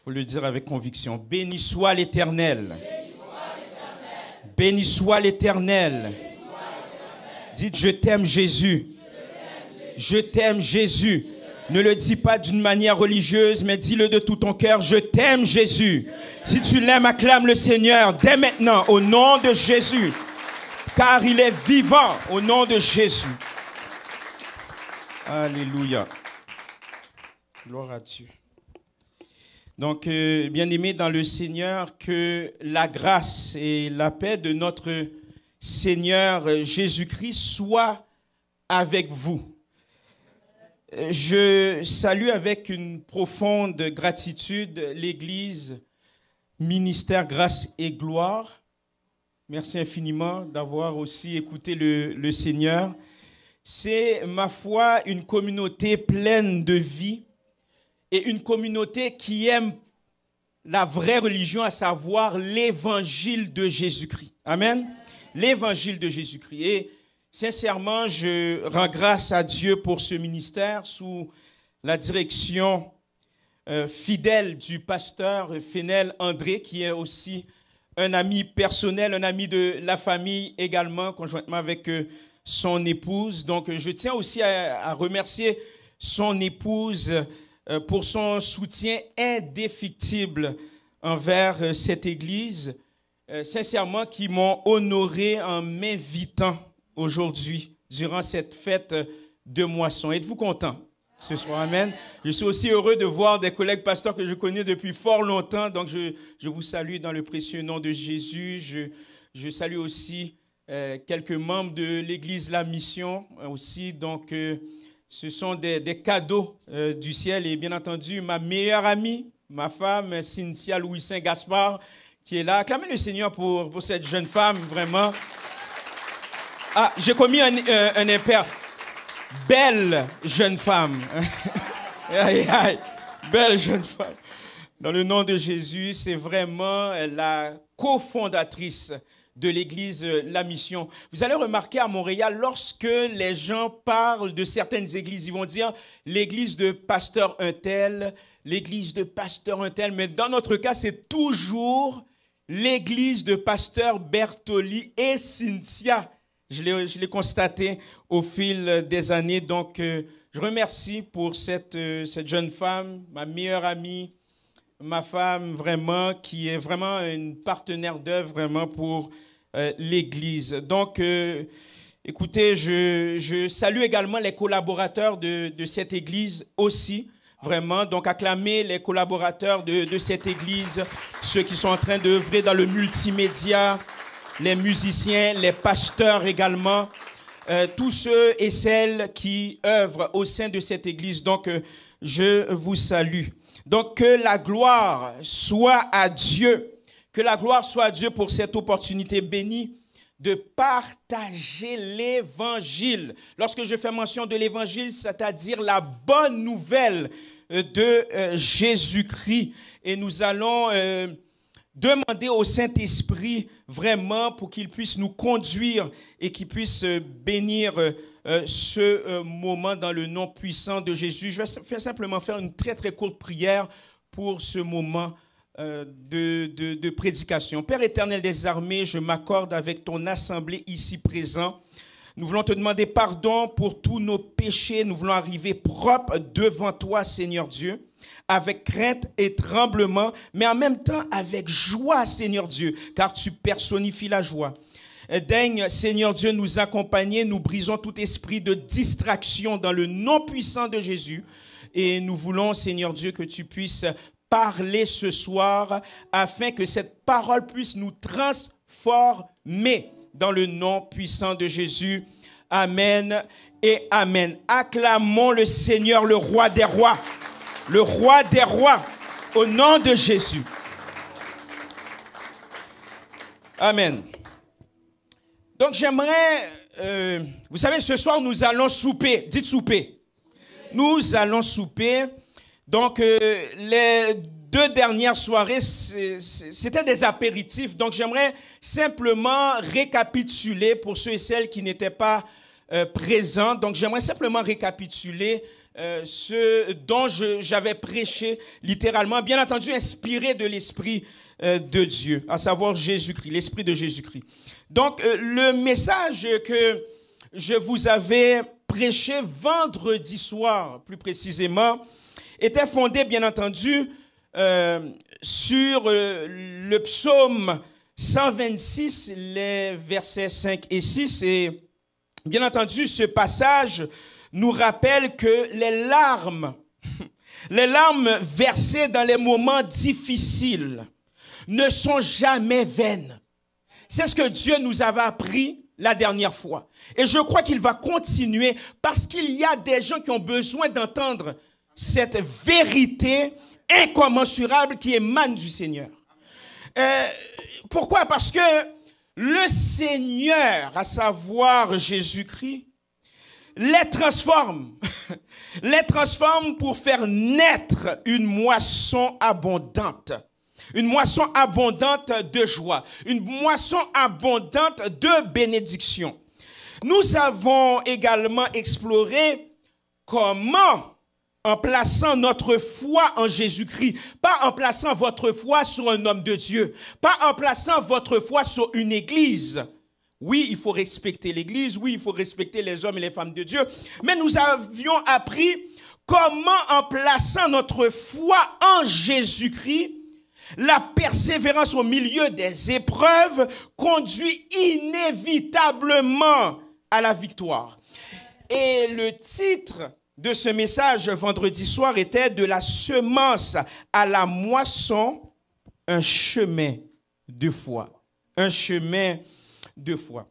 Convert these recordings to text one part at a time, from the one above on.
Il faut le dire avec conviction. Béni soit l'Éternel. Béni soit l'Éternel. Dites, je t'aime Jésus. Je t'aime Jésus. Ne le dis pas d'une manière religieuse, mais dis-le de tout ton cœur. Je t'aime Jésus. Si tu l'aimes, acclame le Seigneur dès maintenant au nom de Jésus. Car il est vivant au nom de Jésus. Alléluia. Gloire à Dieu. Donc, bien-aimés dans le Seigneur, que la grâce et la paix de notre Seigneur Jésus-Christ soient avec vous. Je salue avec une profonde gratitude l'Église Ministère Grâce et Gloire. Merci infiniment d'avoir aussi écouté le Seigneur. C'est, ma foi, une communauté pleine de vie et une communauté qui aime la vraie religion, à savoir l'évangile de Jésus-Christ. Amen. L'évangile de Jésus-Christ. Et sincèrement, je rends grâce à Dieu pour ce ministère sous la direction fidèle du pasteur Fénel André, qui est aussi un ami personnel, un ami de la famille également, conjointement avec son épouse. Donc, je tiens aussi à remercier son épouse pour son soutien indéfectible envers cette Église, sincèrement, qui m'ont honoré en m'invitant aujourd'hui durant cette fête de moisson. Êtes-vous content ce soir? Amen. Je suis aussi heureux de voir des collègues pasteurs que je connais depuis fort longtemps. Donc, je vous salue dans le précieux nom de Jésus. Je salue aussi quelques membres de l'Église La Mission aussi. Donc, ce sont des cadeaux du ciel. Et bien entendu, ma meilleure amie, ma femme, Cynthia Louis-Saint-Gaspard, qui est là. Acclamez le Seigneur pour cette jeune femme, vraiment. Ah, j'ai commis un impair. Belle jeune femme. Aïe, aïe. Belle jeune femme. Dans le nom de Jésus, c'est vraiment la cofondatrice de l'Église La Mission. Vous allez remarquer à Montréal, lorsque les gens parlent de certaines églises, ils vont dire l'église de pasteur un tel, l'église de pasteur un tel, mais dans notre cas, c'est toujours l'église de pasteur Bertoli et Cynthia. Je l'ai constaté au fil des années. Donc, je remercie pour cette jeune femme, ma meilleure amie, ma femme, vraiment, qui est vraiment une partenaire d'œuvre, vraiment, pour l'Église. Donc, écoutez, je salue également les collaborateurs de cette Église aussi, vraiment. Donc, acclamez les collaborateurs de cette Église, ceux qui sont en train d'œuvrer dans le multimédia, les musiciens, les pasteurs également, tous ceux et celles qui œuvrent au sein de cette Église. Donc, je vous salue. Donc, que la gloire soit à Dieu. Que la gloire soit à Dieu pour cette opportunité bénie de partager l'Évangile. Lorsque je fais mention de l'Évangile, c'est-à-dire la bonne nouvelle de Jésus-Christ. Et nous allons demander au Saint-Esprit vraiment pour qu'il puisse nous conduire et qu'il puisse bénir ce moment dans le nom puissant de Jésus. Je vais simplement faire une très, très courte prière pour ce moment de prédication. Père éternel des armées, je m'accorde avec ton assemblée ici présent. Nous voulons te demander pardon pour tous nos péchés. Nous voulons arriver propres devant toi, Seigneur Dieu, avec crainte et tremblement, mais en même temps avec joie, Seigneur Dieu, car tu personnifies la joie. Daigne, Seigneur Dieu, nous accompagner. Nous brisons tout esprit de distraction dans le nom puissant de Jésus. Et nous voulons, Seigneur Dieu, que tu puisses parler ce soir afin que cette parole puisse nous transformer dans le nom puissant de Jésus. Amen et amen. Acclamons le Seigneur, le roi des rois. Le roi des rois, au nom de Jésus. Amen. Donc j'aimerais, vous savez, ce soir nous allons souper. Dites souper. Nous allons souper. Donc les 2 dernières soirées, c'était des apéritifs. Donc j'aimerais simplement récapituler pour ceux et celles qui n'étaient pas présents. Donc j'aimerais simplement récapituler ce dont j'avais prêché littéralement, bien entendu inspiré de l'Esprit de Dieu, à savoir Jésus-Christ, l'Esprit de Jésus-Christ. Donc, le message que je vous avais prêché vendredi soir, plus précisément, était fondé, bien entendu, sur le psaume 126, les versets 5 et 6. Et bien entendu, ce passage nous rappelle que les larmes versées dans les moments difficiles ne sont jamais vaines. C'est ce que Dieu nous avait appris la dernière fois. Et je crois qu'il va continuer parce qu'il y a des gens qui ont besoin d'entendre cette vérité incommensurable qui émane du Seigneur. Pourquoi? Parce que le Seigneur, à savoir Jésus-Christ, les transforme pour faire naître une moisson abondante. Une moisson abondante de joie, une moisson abondante de bénédiction. Nous avons également exploré comment, en plaçant notre foi en Jésus-Christ, pas en plaçant votre foi sur un homme de Dieu, pas en plaçant votre foi sur une église. Oui, il faut respecter l'église, oui, il faut respecter les hommes et les femmes de Dieu, mais nous avions appris comment, en plaçant notre foi en Jésus-Christ, la persévérance au milieu des épreuves conduit inévitablement à la victoire. Et le titre de ce message vendredi soir était « De la semence à la moisson, un chemin de foi. » Un chemin de foi.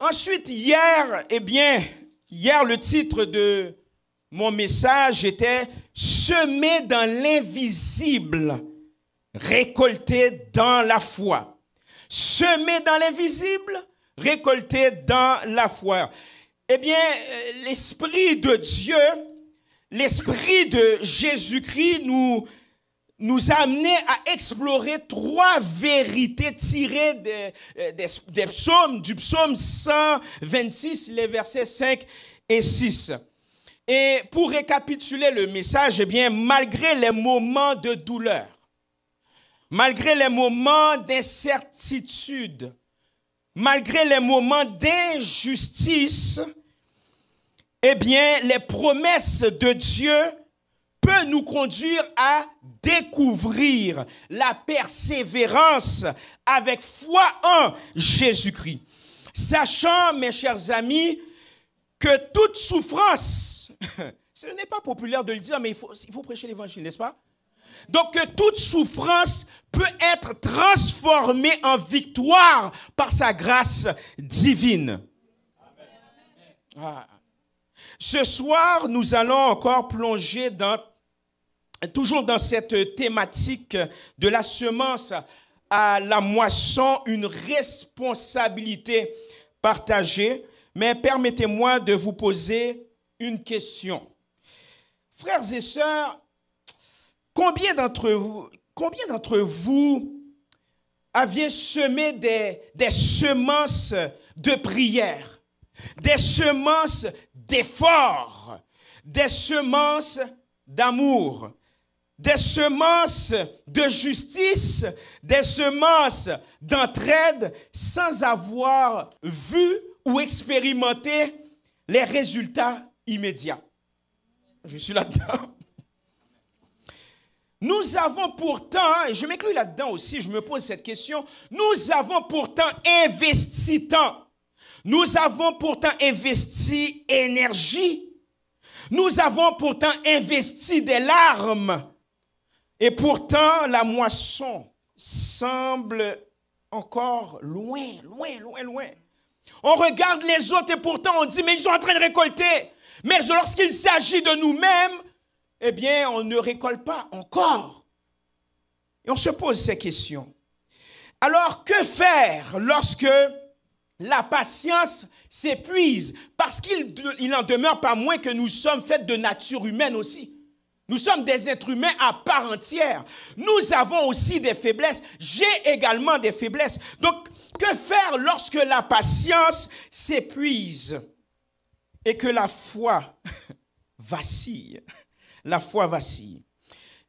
Ensuite, hier, le titre de mon message était « Semer dans l'invisible ». Récolter dans la foi. Semer dans l'invisible, récolter dans la foi. Eh bien, l'Esprit de Dieu, l'Esprit de Jésus-Christ nous a amenés à explorer trois vérités tirées des psaumes, du psaume 126, les versets 5 et 6. Et pour récapituler le message, eh bien, malgré les moments de douleur, malgré les moments d'incertitude, malgré les moments d'injustice, eh bien, les promesses de Dieu peuvent nous conduire à découvrir la persévérance avec foi en Jésus-Christ. Sachant, mes chers amis, que toute souffrance, ce n'est pas populaire de le dire, mais il faut prêcher l'évangile, n'est-ce pas? Donc que toute souffrance peut être transformée en victoire par sa grâce divine. Ah. Ce soir, nous allons encore plonger toujours dans cette thématique de la semence à la moisson, une responsabilité partagée. Mais permettez-moi de vous poser une question. Frères et sœurs, combien d'entre vous aviez semé des semences de prière, des semences d'effort, des semences d'amour, des semences de justice, des semences d'entraide, sans avoir vu ou expérimenté les résultats immédiats? Je suis là-dedans. Nous avons pourtant, et je m'inclus là-dedans aussi, je me pose cette question, nous avons pourtant investi temps, nous avons pourtant investi énergie, nous avons pourtant investi des larmes, et pourtant la moisson semble encore loin. On regarde les autres et pourtant on dit, mais ils sont en train de récolter. Mais lorsqu'il s'agit de nous-mêmes, eh bien, on ne récolte pas encore. Et on se pose ces questions. Alors, que faire lorsque la patience s'épuise? Parce qu'il n'en demeure pas moins que nous sommes faits de nature humaine aussi. Nous sommes des êtres humains à part entière. Nous avons aussi des faiblesses. J'ai également des faiblesses. Donc, que faire lorsque la patience s'épuise et que la foi vacille. La foi vacille.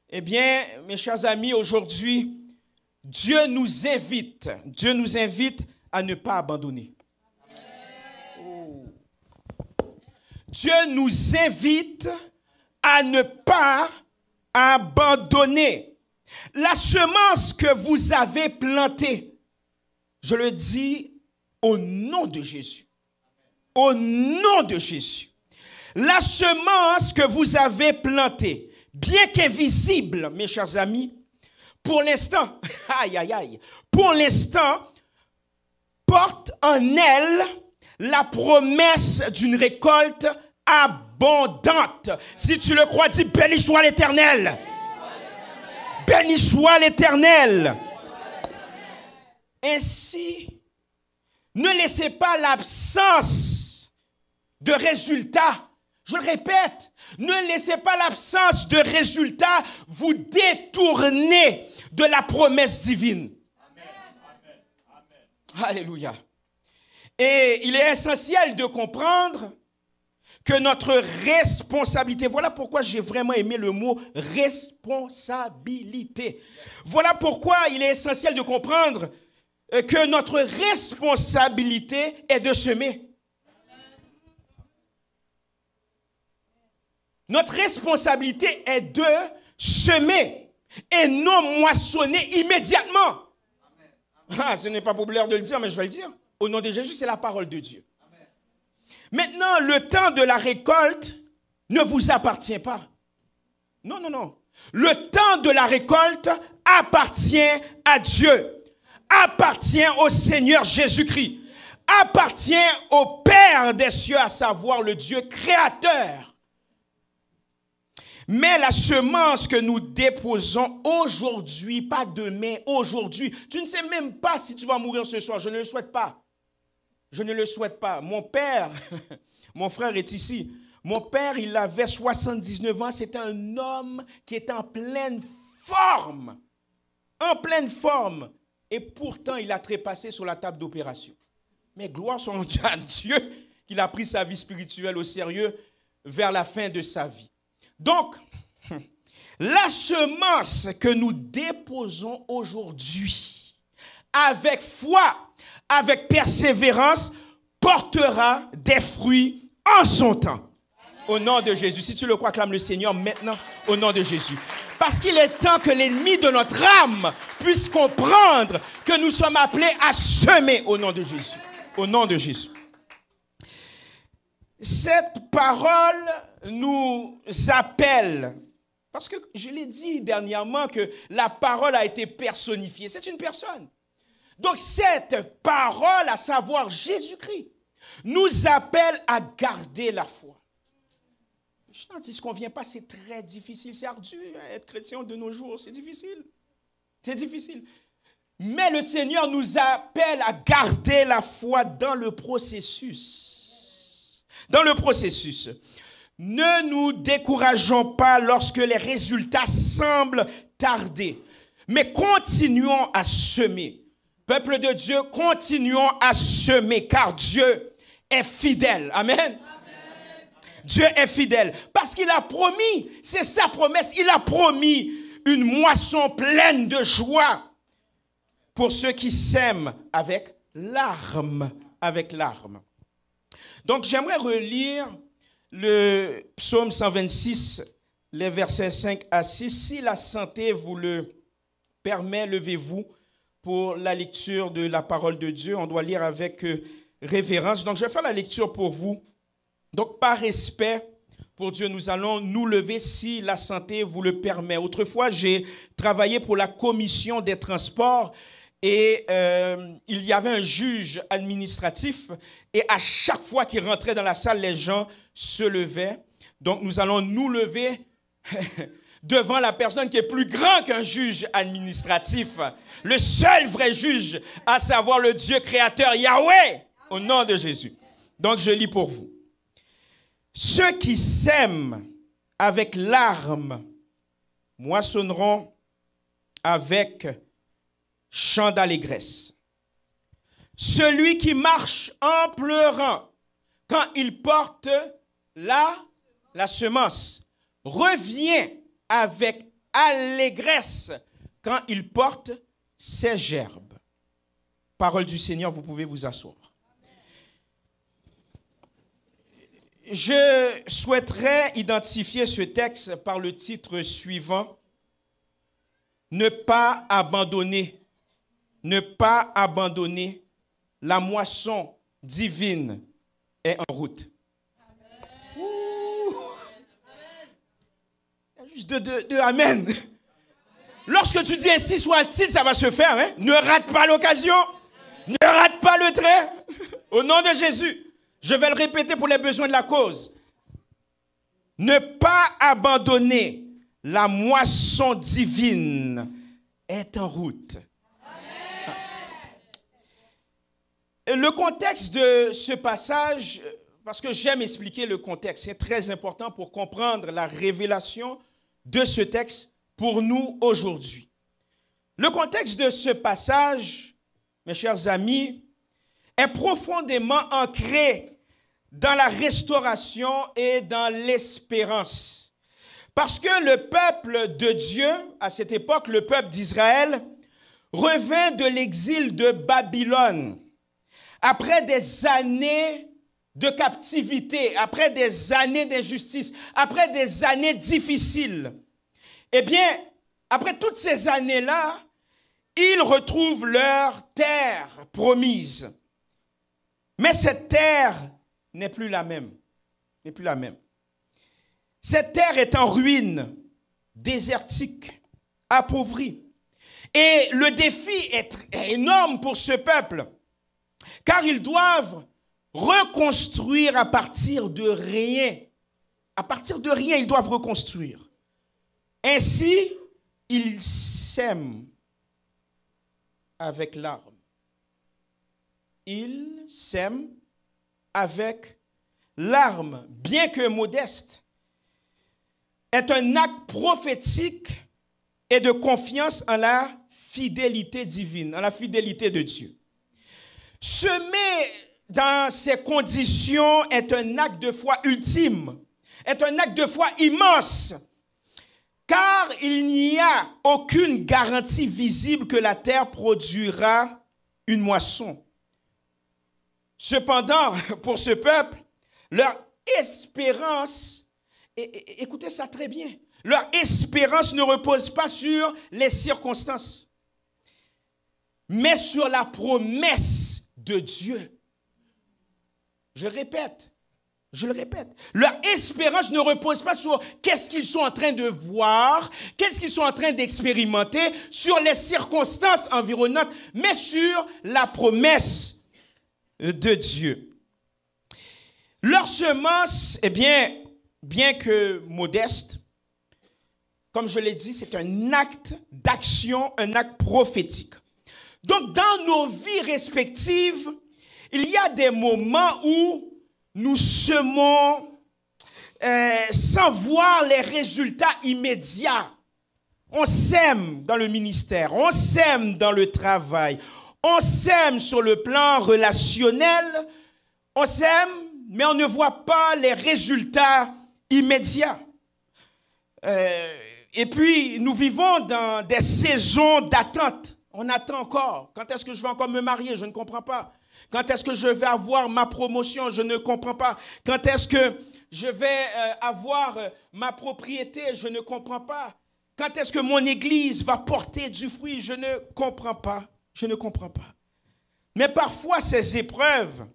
Eh bien, mes chers amis, aujourd'hui, Dieu nous invite à ne pas abandonner. Oh. Dieu nous invite à ne pas abandonner. La semence que vous avez plantée, je le dis au nom de Jésus. Au nom de Jésus. La semence que vous avez plantée, bien qu'invisible, mes chers amis, pour l'instant, pour l'instant, porte en elle la promesse d'une récolte abondante. Si tu le crois, dis béni soit l'Éternel. Béni soit l'Éternel. Ainsi, ne laissez pas l'absence de résultats. Je le répète, ne laissez pas l'absence de résultats vous détourner de la promesse divine. Amen. Amen. Alléluia. Et il est essentiel de comprendre que notre responsabilité, voilà pourquoi j'ai vraiment aimé le mot responsabilité. Voilà pourquoi il est essentiel de comprendre que notre responsabilité est de semer. Notre responsabilité est de semer et non moissonner immédiatement. Ah, ce n'est pas populaire de le dire, mais je vais le dire. Au nom de Jésus, c'est la parole de Dieu. Maintenant, le temps de la récolte ne vous appartient pas. Non, non, non. Le temps de la récolte appartient à Dieu, appartient au Seigneur Jésus-Christ, appartient au Père des cieux, à savoir le Dieu créateur. Mais la semence que nous déposons aujourd'hui, pas demain, aujourd'hui, tu ne sais même pas si tu vas mourir ce soir. Je ne le souhaite pas. Je ne le souhaite pas. Mon père, mon frère est ici. Mon père, il avait 79 ans. C'était un homme qui était en pleine forme. En pleine forme. Et pourtant, il a trépassé sur la table d'opération. Mais gloire soit à Dieu qu'il a pris sa vie spirituelle au sérieux vers la fin de sa vie. Donc, la semence que nous déposons aujourd'hui, avec foi, avec persévérance, portera des fruits en son temps. Au nom de Jésus. Si tu le crois, acclame le Seigneur maintenant, au nom de Jésus. Parce qu'il est temps que l'ennemi de notre âme puisse comprendre que nous sommes appelés à semer au nom de Jésus. Au nom de Jésus. Cette parole nous appelle, parce que je l'ai dit dernièrement que la parole a été personnifiée. C'est une personne. Donc cette parole, à savoir Jésus-Christ, nous appelle à garder la foi. Je n'en dis ce qu'on ne vient pas, c'est très difficile, c'est ardu. Être chrétien de nos jours, c'est difficile. C'est difficile. Mais le Seigneur nous appelle à garder la foi dans le processus. Dans le processus. Ne nous décourageons pas lorsque les résultats semblent tarder, mais continuons à semer. Peuple de Dieu, continuons à semer, car Dieu est fidèle. Amen. Amen. Dieu est fidèle, parce qu'il a promis, c'est sa promesse, il a promis une moisson pleine de joie pour ceux qui sèment avec larmes, avec larmes. Donc j'aimerais relire le psaume 126, les versets 5 à 6. Si la santé vous le permet, levez-vous pour la lecture de la parole de Dieu. On doit lire avec révérence. Donc je vais faire la lecture pour vous. Donc par respect pour Dieu, nous allons nous lever si la santé vous le permet. Autrefois, j'ai travaillé pour la commission des transports. Et il y avait un juge administratif et à chaque fois qu'il rentrait dans la salle, les gens se levaient. Donc nous allons nous lever devant la personne qui est plus grand qu'un juge administratif. Le seul vrai juge, à savoir le Dieu créateur Yahweh, au nom de Jésus. Donc je lis pour vous. Ceux qui sèment avec larmes moissonneront avec chant d'allégresse. Celui qui marche en pleurant quand il porte la la semence, revient avec allégresse quand il porte ses gerbes. Parole du Seigneur, vous pouvez vous asseoir. Je souhaiterais identifier ce texte par le titre suivant. Ne pas abandonner. Ne pas abandonner. La moisson divine est en route. Juste de amen. Lorsque tu dis ainsi soit-il, ça va se faire. Hein? Ne rate pas l'occasion. Ne rate pas le trait. Au nom de Jésus. Je vais le répéter pour les besoins de la cause. Ne pas abandonner. La moisson divine est en route. Amen. Le contexte de ce passage, parce que j'aime expliquer le contexte, c'est très important pour comprendre la révélation de ce texte pour nous aujourd'hui. Le contexte de ce passage, mes chers amis, est profondément ancré dans la restauration et dans l'espérance. Parce que le peuple de Dieu, à cette époque, le peuple d'Israël, revint de l'exil de Babylone. Après des années de captivité, après des années d'injustice, après des années difficiles, eh bien, après toutes ces années-là, ils retrouvent leur terre promise. Mais cette terre n'est plus la même. N'est plus la même. Cette terre est en ruine, désertique, appauvrie. Et le défi est énorme pour ce peuple, car ils doivent reconstruire à partir de rien. À partir de rien, ils doivent reconstruire. Ainsi, ils sèment avec larmes. Ils sèment avec larmes, bien que modeste, est un acte prophétique et de confiance en la fidélité divine, en la fidélité de Dieu. Semer dans ces conditions est un acte de foi ultime, est un acte de foi immense, car il n'y a aucune garantie visible que la terre produira une moisson. Cependant, pour ce peuple, leur espérance, écoutez ça très bien, leur espérance ne repose pas sur les circonstances, mais sur la promesse de Dieu. Je le répète, leur espérance ne repose pas sur qu'est-ce qu'ils sont en train de voir, qu'est-ce qu'ils sont en train d'expérimenter, sur les circonstances environnantes, mais sur la promesse de Dieu. Leur semence, eh bien que modeste, comme je l'ai dit, c'est un acte d'action, un acte prophétique. Donc, dans nos vies respectives, il y a des moments où nous semons sans voir les résultats immédiats. On sème dans le ministère, on sème dans le travail, on sème sur le plan relationnel, on sème, mais on ne voit pas les résultats immédiats. Et puis, nous vivons dans des saisons d'attente. On attend encore. Quand est-ce que je vais encore me marier? Je ne comprends pas. Quand est-ce que je vais avoir ma promotion? Je ne comprends pas. Quand est-ce que je vais avoir ma propriété? Je ne comprends pas. Quand est-ce que mon église va porter du fruit? Je ne comprends pas. Je ne comprends pas. Mais parfois, ces épreuves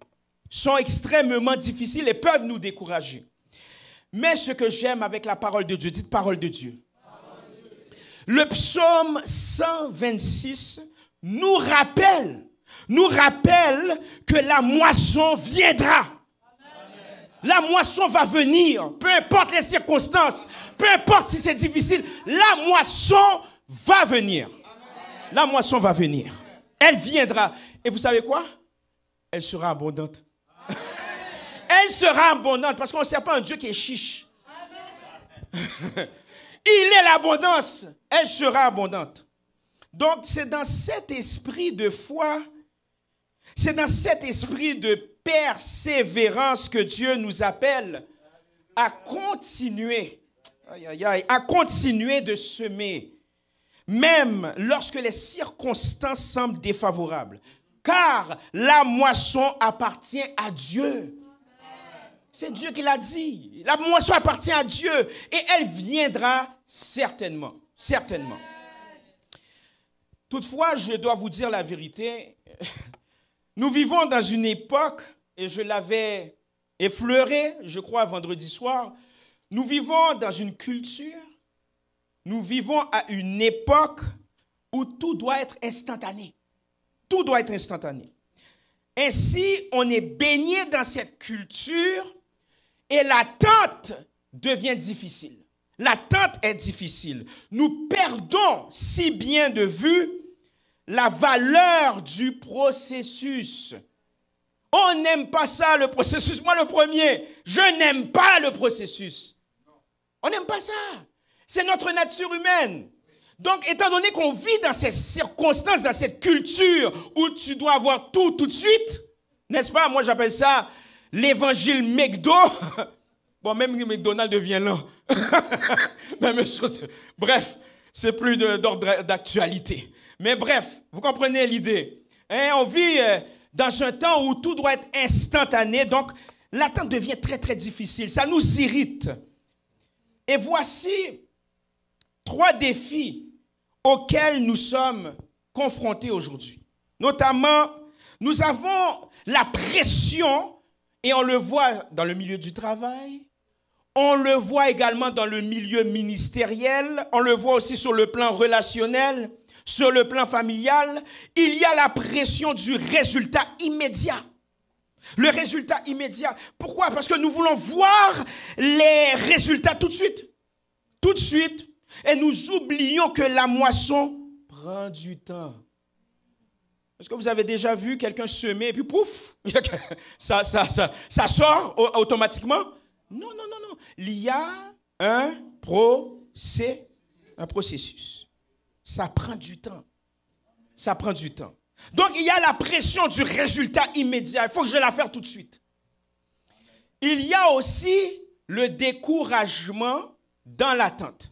sont extrêmement difficiles et peuvent nous décourager. Mais ce que j'aime avec la parole de Dieu, dites parole de Dieu. Le psaume 126 nous rappelle que la moisson viendra. Amen. La moisson va venir, peu importe les circonstances, peu importe si c'est difficile, la moisson va venir. Amen. La moisson va venir. Elle viendra. Et vous savez quoi? Elle sera abondante. Amen. Elle sera abondante parce qu'on ne sert pas un Dieu qui est chiche. Amen. Il est l'abondance. Elle sera abondante. Donc, c'est dans cet esprit de foi, c'est dans cet esprit de persévérance que Dieu nous appelle à continuer, à continuer de semer, même lorsque les circonstances semblent défavorables, car la moisson appartient à Dieu. C'est Dieu qui l'a dit. La moisson appartient à Dieu et elle viendra certainement. Certainement. Toutefois, je dois vous dire la vérité. Nous vivons dans une époque, et je l'avais effleuré, je crois, vendredi soir. Nous vivons dans une culture, nous vivons à une époque où tout doit être instantané. Tout doit être instantané. Ainsi, on est baigné dans cette culture et l'attente devient difficile. L'attente est difficile. Nous perdons si bien de vue la valeur du processus. On n'aime pas ça, le processus. Moi, le premier, je n'aime pas le processus. On n'aime pas ça. C'est notre nature humaine. Donc, étant donné qu'on vit dans ces circonstances, dans cette culture où tu dois avoir tout de suite, n'est-ce pas? Moi, j'appelle ça l'évangile McDo. Bon, même McDonald's devient là. Bref, c'est plus d'ordre d'actualité. Mais bref, vous comprenez l'idée. Hein, on vit dans un temps où tout doit être instantané, donc l'attente devient très, très difficile. Ça nous irrite. Et voici 3 défis auxquels nous sommes confrontés aujourd'hui. Notamment, nous avons la pression, et on le voit dans le milieu du travail, on le voit également dans le milieu ministériel, on le voit aussi sur le plan relationnel, sur le plan familial. Il y a la pression du résultat immédiat. Le résultat immédiat. Pourquoi? Parce que nous voulons voir les résultats tout de suite. Tout de suite. Et nous oublions que la moisson prend du temps. Est-ce que vous avez déjà vu quelqu'un semer et puis pouf, ça sort automatiquement? Non. Il y a un processus. Ça prend du temps. Ça prend du temps. Donc, il y a la pression du résultat immédiat. Il faut que je la fasse tout de suite. Il y a aussi le découragement dans l'attente.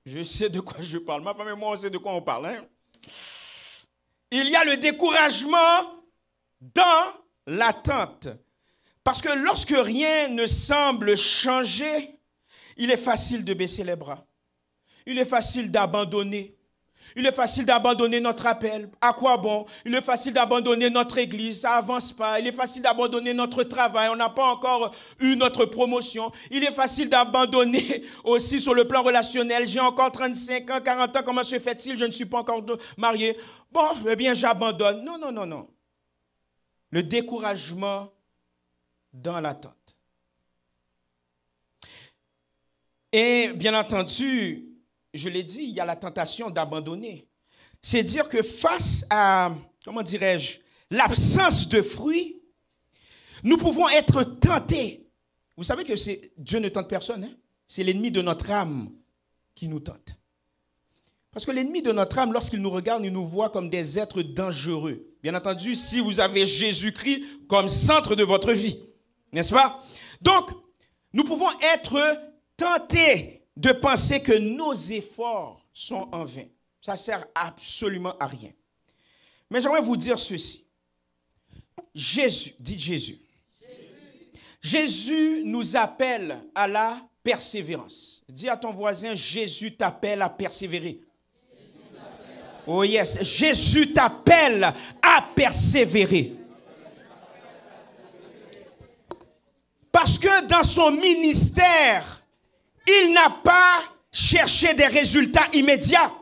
Je sais de quoi je parle. Ma femme et moi, on sait de quoi on parle. Hein? Il y a le découragement dans l'attente. Parce que lorsque rien ne semble changer, il est facile de baisser les bras. Il est facile d'abandonner. Il est facile d'abandonner notre appel. À quoi bon? Il est facile d'abandonner notre église. Ça n'avance pas. Il est facile d'abandonner notre travail. On n'a pas encore eu notre promotion. Il est facile d'abandonner aussi sur le plan relationnel. J'ai encore 35 ans, 40 ans. Comment se fait-il? Je ne suis pas encore marié. Bon, eh bien, j'abandonne. Non. Le découragement dans l'attente. Et bien entendu, je l'ai dit, il y a la tentation d'abandonner. C'est dire que face à, comment dirais-je, l'absence de fruits, nous pouvons être tentés. Vous savez que Dieu ne tente personne, hein? C'est l'ennemi de notre âme qui nous tente. Parce que l'ennemi de notre âme, lorsqu'il nous regarde, il nous voit comme des êtres dangereux. Bien entendu, si vous avez Jésus-Christ comme centre de votre vie, n'est-ce pas? Donc, nous pouvons être tentés de penser que nos efforts sont en vain. Ça ne sert absolument à rien. Mais j'aimerais vous dire ceci. Jésus, dites Jésus. Jésus nous appelle à la persévérance. Dis à ton voisin, Jésus t'appelle à persévérer. Oh yes, Jésus t'appelle à persévérer. Parce que dans son ministère, il n'a pas cherché des résultats immédiats.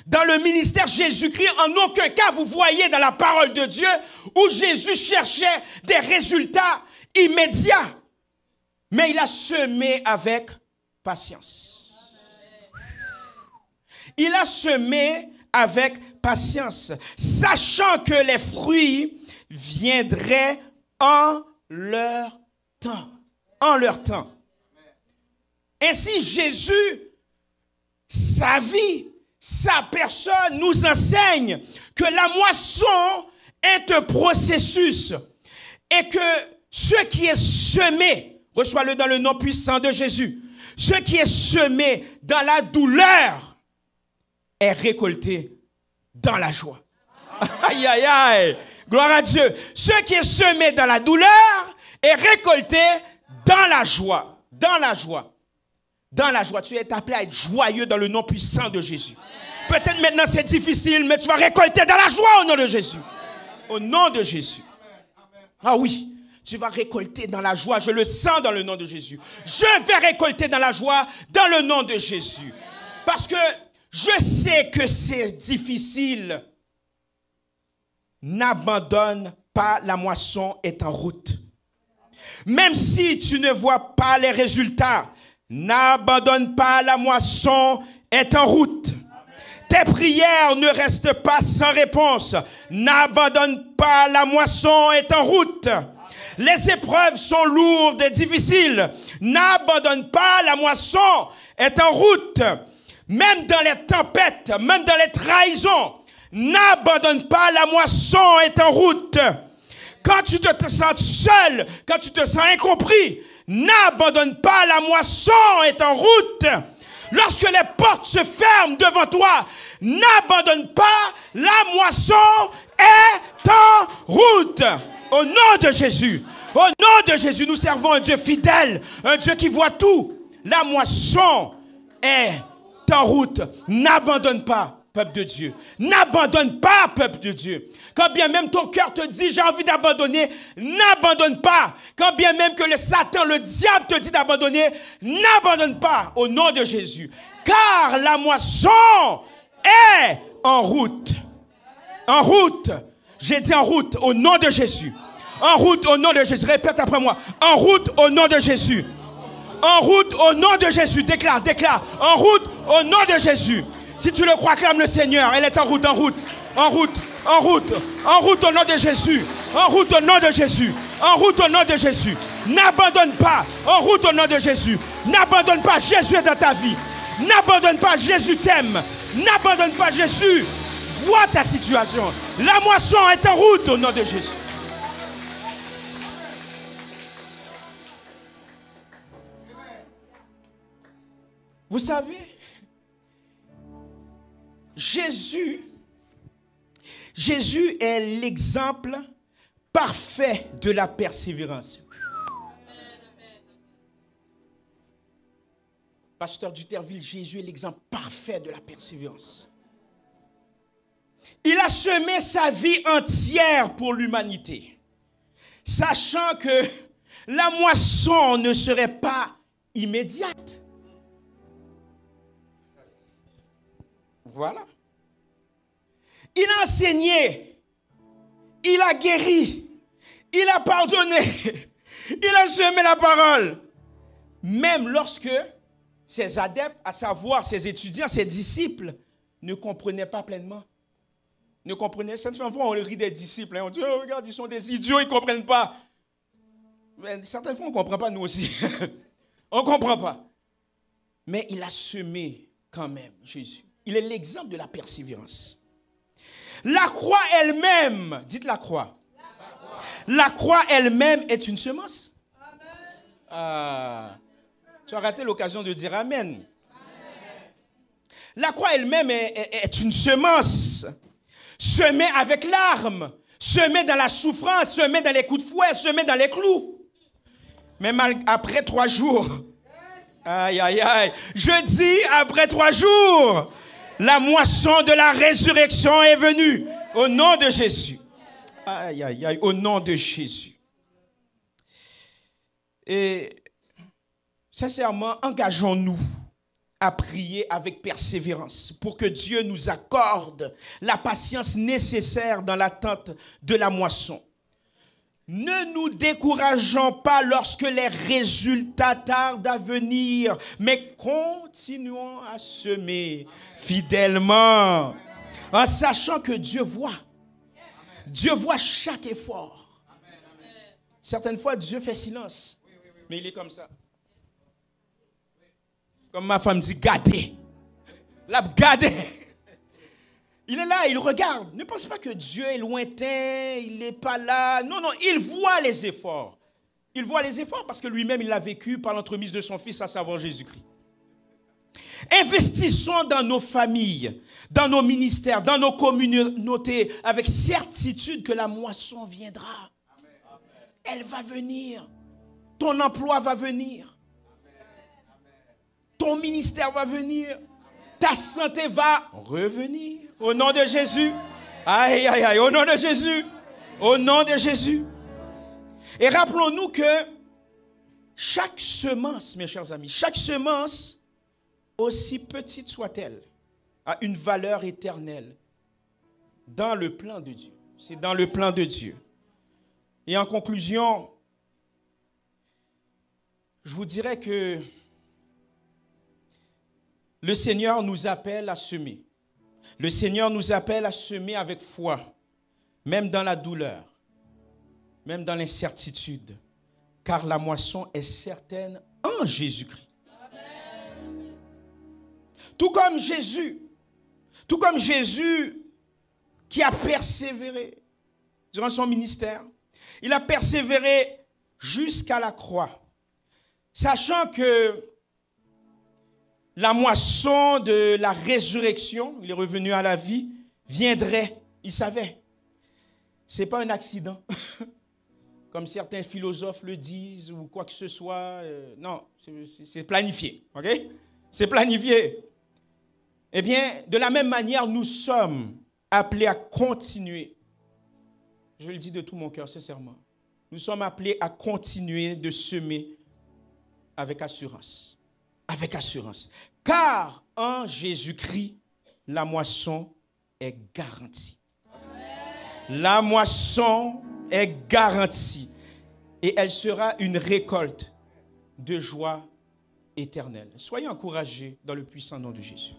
Dans le ministère Jésus-Christ, en aucun cas, vous voyez dans la parole de Dieu où Jésus cherchait des résultats immédiats. Mais il a semé avec patience. Il a semé avec patience, sachant que les fruits viendraient en leur temps. En leur temps. Ainsi, Jésus, sa vie, sa personne nous enseigne que la moisson est un processus et que ce qui est semé Reçois-le dans le nom puissant de Jésus. Ce qui est semé dans la douleur est récolté dans la joie. Aïe, aïe, aïe. Gloire à Dieu. Ce qui est semé dans la douleur est récolté dans la joie. Dans la joie. Dans la joie. Tu es appelé à être joyeux dans le nom puissant de Jésus. Peut-être maintenant c'est difficile, mais tu vas récolter dans la joie au nom de Jésus. Au nom de Jésus. Ah oui. Tu vas récolter dans la joie. Je le sens dans le nom de Jésus. Je vais récolter dans la joie dans le nom de Jésus. Parce que je sais que c'est difficile. N'abandonne pas, la moisson est en route. Même si tu ne vois pas les résultats, n'abandonne pas, la moisson est en route. Tes prières ne restent pas sans réponse. N'abandonne pas, la moisson est en route. Les épreuves sont lourdes et difficiles. N'abandonne pas, la moisson est en route. Même dans les tempêtes, même dans les trahisons, n'abandonne pas, la moisson est en route. Quand tu te sens seul, quand tu te sens incompris, n'abandonne pas, la moisson est en route. Lorsque les portes se ferment devant toi, n'abandonne pas, la moisson est en route. Au nom de Jésus, au nom de Jésus, nous servons un Dieu fidèle, un Dieu qui voit tout. La moisson est en route. N'abandonne pas, peuple de Dieu. N'abandonne pas, peuple de Dieu. Quand bien même ton cœur te dit j'ai envie d'abandonner, n'abandonne pas. Quand bien même que le Satan, le diable te dit d'abandonner, n'abandonne pas au nom de Jésus. Car la moisson est en route. En route. J'ai dit en route au nom de Jésus. En route au nom de Jésus. Répète après moi. En route au nom de Jésus. En route au nom de Jésus. Déclare, déclare. En route au nom de Jésus. Si tu le crois, clame le Seigneur. Elle est en route, en route, en route, en route, en route au nom de Jésus. En route au nom de Jésus. En route au nom de Jésus. N'abandonne pas. En route au nom de Jésus. N'abandonne pas. Jésus est dans ta vie. N'abandonne pas. Jésus t'aime. N'abandonne pas. Jésus voit ta situation. La moisson est en route au nom de Jésus. Vous savez, Jésus est l'exemple parfait de la persévérance. Pasteur Duterville, Jésus est l'exemple parfait de la persévérance. Il a semé sa vie entière pour l'humanité, sachant que la moisson ne serait pas immédiate. Voilà. Il a enseigné, il a guéri, il a pardonné, il a semé la parole. Même lorsque ses adeptes, à savoir ses étudiants, ses disciples, ne comprenaient pas pleinement. Ne comprenaient, certaines fois on rit des disciples, hein, on dit oh, regarde, ils sont des idiots, ils ne comprennent pas. Mais certaines fois on ne comprend pas nous aussi. On ne comprend pas. Mais il a semé quand même, Jésus. Il est l'exemple de la persévérance. La croix elle-même, dites la croix. La croix elle-même est une semence. Ah, tu as raté l'occasion de dire amen. La croix elle-même est une semence. Semée avec larmes, semée dans la souffrance, semée dans les coups de fouet, semée dans les clous. Mais après 3 jours, aïe, aïe, aïe, je dis après 3 jours, la moisson de la résurrection est venue au nom de Jésus. Aïe, aïe, aïe, au nom de Jésus. Et sincèrement, engageons-nous à prier avec persévérance pour que Dieu nous accorde la patience nécessaire dans l'attente de la moisson. Ne nous décourageons pas lorsque les résultats tardent à venir, mais continuons à semer fidèlement en sachant que Dieu voit. Dieu voit chaque effort. Certaines fois, Dieu fait silence, mais il est comme ça. Comme ma femme dit, gardez. Là, gardez. Il est là, il regarde. Ne pense pas que Dieu est lointain, il n'est pas là. Non, non, il voit les efforts. Il voit les efforts parce que lui-même, il l'a vécu par l'entremise de son Fils, à savoir Jésus-Christ. Investissons dans nos familles, dans nos ministères, dans nos communautés, avec certitude que la moisson viendra. Elle va venir. Ton emploi va venir. Ton ministère va venir. Ta santé va revenir. Au nom de Jésus. Aïe, aïe, aïe. Au nom de Jésus. Au nom de Jésus. Et rappelons-nous que chaque semence, mes chers amis, chaque semence, aussi petite soit-elle, a une valeur éternelle dans le plan de Dieu. C'est dans le plan de Dieu. Et en conclusion, je vous dirais que le Seigneur nous appelle à semer. Le Seigneur nous appelle à semer avec foi, même dans la douleur, même dans l'incertitude, car la moisson est certaine en Jésus-Christ. Tout comme Jésus qui a persévéré durant son ministère, il a persévéré jusqu'à la croix, sachant que la moisson de la résurrection, il est revenu à la vie, viendrait. Il savait. Ce n'est pas un accident, comme certains philosophes le disent, ou quoi que ce soit. Non, c'est planifié. Okay? C'est planifié. Eh bien, de la même manière, nous sommes appelés à continuer. Je le dis de tout mon cœur, sincèrement. Nous sommes appelés à continuer de semer avec assurance. Avec assurance. Car en Jésus-Christ, la moisson est garantie. La moisson est garantie. Et elle sera une récolte de joie éternelle. Soyez encouragés dans le puissant nom de Jésus.